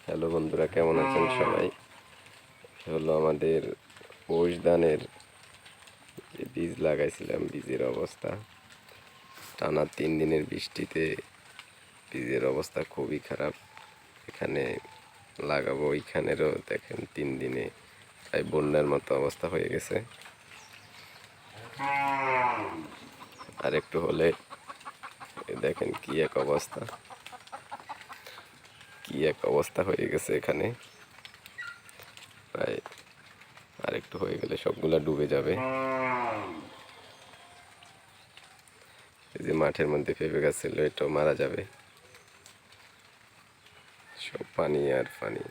Hello বন্ধুরা, কেমন আছেন সবাই? হলো আমাদের পৌষ ধানের যে বীজ লাগাইছিলাম, বীজের অবস্থা টানা 3 দিনের বৃষ্টিতে বীজের অবস্থা খুবই খারাপ। এখানে লাগাবো, ওইখানেরও দেখেন 3 দিনে প্রায় বন্যার মতো অবস্থা হয়ে গেছে। আর একটু হলে দেখেন কি এক অবস্থা, কি এক অবস্থা হয়ে গেছে এখানে। প্রায় আর একটু হয়ে গেলে সবগুলা ডুবে যাবে। এই যে মাঠের মধ্যে পেঁপে গাছ ছিল, এটাও মারা যাবে। সব পানি আর পানি।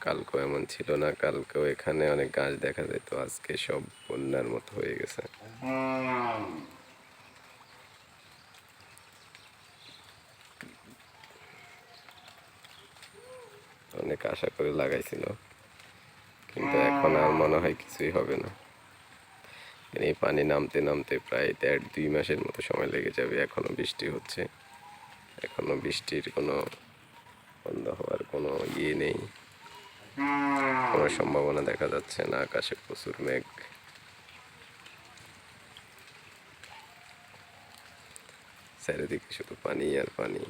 কালকেও এমন ছিল না, কালকেও এখানে অনেক গাছ দেখা যেত, আজকে সব বন্যার মতো হয়ে গেছে। অনেক আশা করে লাগাইছিল, কিন্তু এখন আর মনে হয় কিছুই হবে না। এই পানি নামতে নামতে প্রায় 1.5-2 মাসের মতো সময় লেগে যাবে। এখনো বৃষ্টি হচ্ছে, এখনো বৃষ্টির কোনো বন্ধ হওয়ার কোনো ইয়ে নেই, কোনো সম্ভাবনা দেখা যাচ্ছে না। আকাশে প্রচুর মেঘ, চারিদিকে শুধু পানি আর পানি।